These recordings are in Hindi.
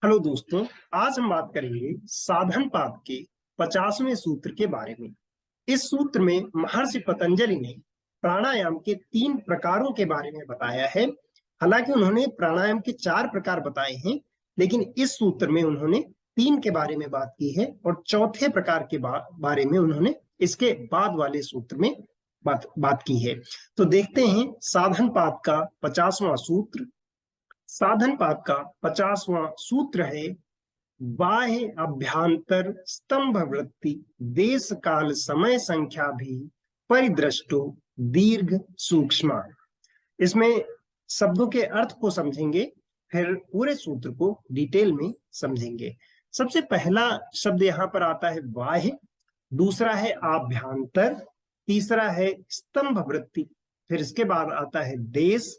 हेलो दोस्तों। आज हम बात करेंगे साधन पाद के 50वें सूत्र के बारे में। इस सूत्र में महर्षि पतंजलि ने प्राणायाम के 3 प्रकारों के बारे में बताया है। हालांकि उन्होंने प्राणायाम के 4 प्रकार बताए हैं, लेकिन इस सूत्र में उन्होंने 3 के बारे में बात की है और चौथे प्रकार के बारे में उन्होंने इसके बाद वाले सूत्र में बात की है। तो देखते हैं साधन पाद का 50वां सूत्र। साधन पाद का 50वां सूत्र है, बाह्य अभ्यांतर स्तंभ वृत्ति देश काल समय संख्या भी परिदृष्टो दीर्घ सूक्ष्म। इसमें शब्दों के अर्थ को समझेंगे, फिर पूरे सूत्र को डिटेल में समझेंगे। सबसे पहला शब्द यहाँ पर आता है बाह्य, दूसरा है आभ्यांतर, तीसरा है स्तंभ वृत्ति, फिर इसके बाद आता है देश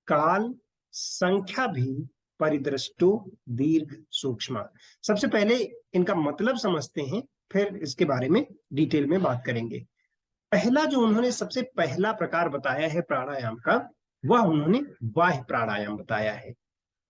काल संख्या भी परिदृष्टो दीर्घ सूक्ष्म। सबसे पहले इनका मतलब समझते हैं, फिर इसके बारे में डिटेल में बात करेंगे। पहला जो उन्होंने सबसे पहला प्रकार बताया है प्राणायाम का, वह उन्होंने बाह्य प्राणायाम बताया है,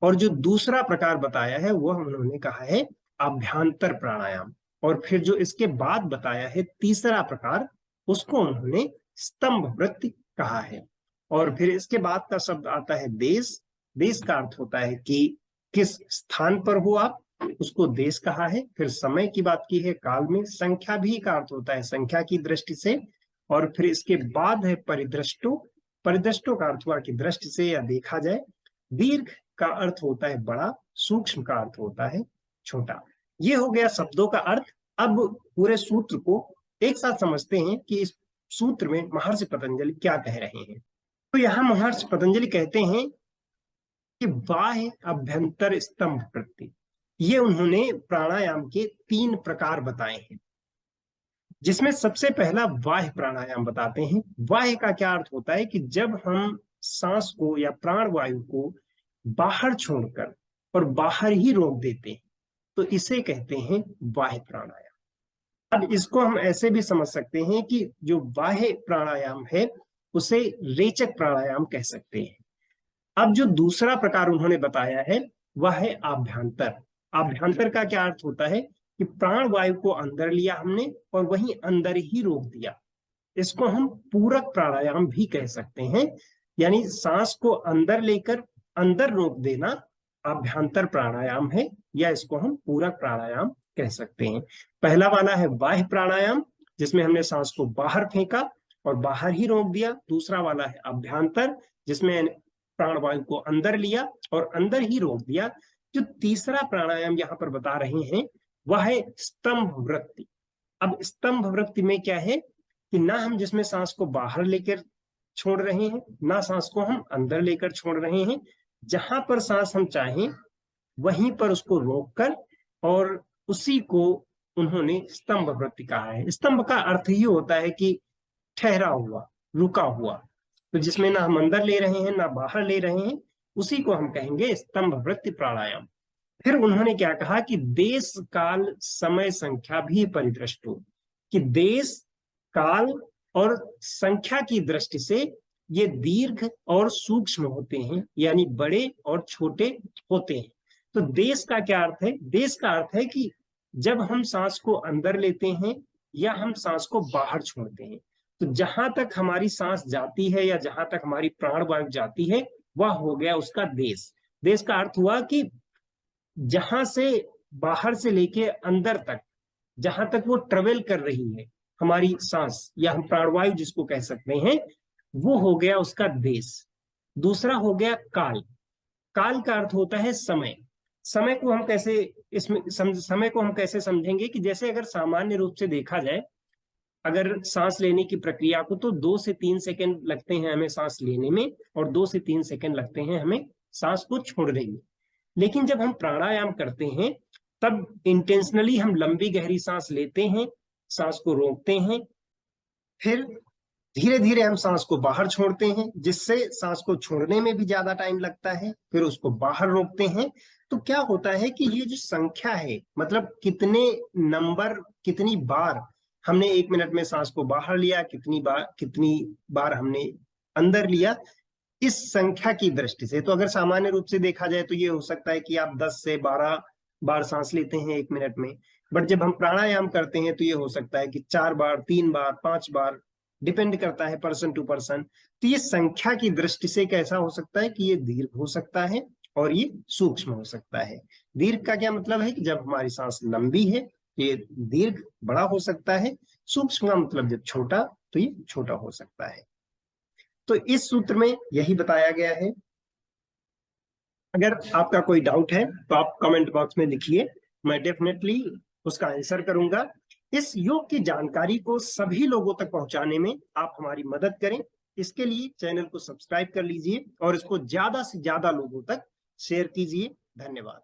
और जो दूसरा प्रकार बताया है वह उन्होंने कहा है आभ्यांतर प्राणायाम, और फिर जो इसके बाद बताया है तीसरा प्रकार, उसको उन्होंने स्तंभ वृत्ति कहा है। और फिर इसके बाद का शब्द आता है देश। देश का अर्थ होता है कि किस स्थान पर हो आप, उसको देश कहा है। फिर समय की बात की है काल में। संख्या भी का अर्थ होता है संख्या की दृष्टि से। और फिर इसके बाद है परिदृष्टो। परिदृष्टो का अर्थ हुआ कि दृष्टि से या देखा जाए। दीर्घ का अर्थ होता है बड़ा, सूक्ष्म का अर्थ होता है छोटा। ये हो गया शब्दों का अर्थ। अब पूरे सूत्र को एक साथ समझते हैं कि इस सूत्र में महर्षि पतंजलि क्या कह रहे हैं। तो यहाँ महर्षि पतंजलि कहते हैं कि बाह्य अभ्यंतर स्तंभ वृत्ति, ये उन्होंने प्राणायाम के 3 प्रकार बताए हैं, जिसमें सबसे पहला बाह्य प्राणायाम बताते हैं। बाह्य का क्या अर्थ होता है कि जब हम सांस को या प्राण वायु को बाहर छोड़कर और बाहर ही रोक देते हैं, तो इसे कहते हैं बाह्य प्राणायाम। अब इसको हम ऐसे भी समझ सकते हैं कि जो बाह्य प्राणायाम है उसे रेचक प्राणायाम कह सकते हैं। अब जो दूसरा प्रकार उन्होंने बताया है वह है आभ्यांतर। आभ्यांतर का क्या अर्थ होता है कि प्राण वायु को अंदर लिया हमने और वहीं अंदर ही रोक दिया। इसको हम पूरक प्राणायाम भी कह सकते हैं, यानी सांस को अंदर लेकर अंदर रोक देना आभ्यांतर प्राणायाम है, या इसको हम पूरक प्राणायाम कह सकते हैं। पहला वाला है बाह्य प्राणायाम, जिसमें हमने सांस को बाहर फेंका और बाहर ही रोक दिया। दूसरा वाला है अभ्यांतर, जिसमें प्राण वायु को अंदर लिया और अंदर ही रोक दिया। जो तीसरा प्राणायाम यहाँ पर बता रहे हैं वह है स्तंभ वृत्ति। अब स्तंभ वृत्ति में क्या है कि ना हम जिसमें सांस को बाहर लेकर छोड़ रहे हैं, ना सांस को हम अंदर लेकर छोड़ रहे हैं। जहां पर सांस हम चाहें वहीं पर उसको रोककर, और उसी को उन्होंने स्तंभ वृत्ति कहा है। स्तंभ का अर्थ ही होता है कि ठहरा हुआ, रुका हुआ। तो जिसमें ना हम अंदर ले रहे हैं ना बाहर ले रहे हैं, उसी को हम कहेंगे स्तंभ वृत्ति प्राणायाम। फिर उन्होंने क्या कहा कि देश काल समय संख्या भी परिदृष्टो, कि देश काल और संख्या की दृष्टि से ये दीर्घ और सूक्ष्म होते हैं, यानी बड़े और छोटे होते हैं। तो देश का क्या अर्थ है? देश का अर्थ है कि जब हम सांस को अंदर लेते हैं या हम सांस को बाहर छोड़ते हैं, तो जहां तक हमारी सांस जाती है या जहां तक हमारी प्राण वायु जाती है वह हो गया उसका देश। देश का अर्थ हुआ कि जहां से बाहर से लेके अंदर तक, जहां तक वो ट्रेवल कर रही है हमारी सांस या हम प्राणवायु जिसको कह सकते हैं, वो हो गया उसका देश। दूसरा हो गया काल। काल का अर्थ होता है समय। समय को हम कैसे समय को हम कैसे समझेंगे कि जैसे अगर सामान्य रूप से देखा जाए, अगर सांस लेने की प्रक्रिया को, तो 2 से 3 सेकंड लगते हैं हमें सांस लेने में, और 2 से 3 सेकंड लगते हैं हमें सांस को छोड़ने में। लेकिन जब हम प्राणायाम करते हैं तब इंटेंशनली हम लंबी गहरी सांस लेते हैं, सांस को रोकते हैं, फिर धीरे धीरे हम सांस को बाहर छोड़ते हैं, जिससे सांस को छोड़ने में भी ज्यादा टाइम लगता है, फिर उसको बाहर रोकते हैं। तो क्या होता है कि ये जो संख्या है, मतलब कितने नंबर, कितनी बार हमने 1 मिनट में सांस को बाहर लिया, कितनी बार हमने अंदर लिया, इस संख्या की दृष्टि से, तो अगर सामान्य रूप से देखा जाए तो ये हो सकता है कि आप 10 से 12 बार सांस लेते हैं 1 मिनट में, बट जब हम प्राणायाम करते हैं तो ये हो सकता है कि 4 बार, 3 बार, 5 बार, डिपेंड करता है पर्सन टू पर्सन। तो ये संख्या की दृष्टि से कैसा हो सकता है कि ये दीर्घ हो सकता है और ये सूक्ष्म हो सकता है। दीर्घ का क्या मतलब है कि जब हमारी सांस लंबी है ये दीर्घ बड़ा हो सकता है, सूक्ष्म का मतलब जब छोटा तो ये छोटा हो सकता है। तो इस सूत्र में यही बताया गया है। अगर आपका कोई डाउट है तो आप कमेंट बॉक्स में लिखिए, मैं डेफिनेटली उसका आंसर करूंगा। इस योग की जानकारी को सभी लोगों तक पहुंचाने में आप हमारी मदद करें। इसके लिए चैनल को सब्सक्राइब कर लीजिए और इसको ज्यादा से ज्यादा लोगों तक शेयर कीजिए। धन्यवाद।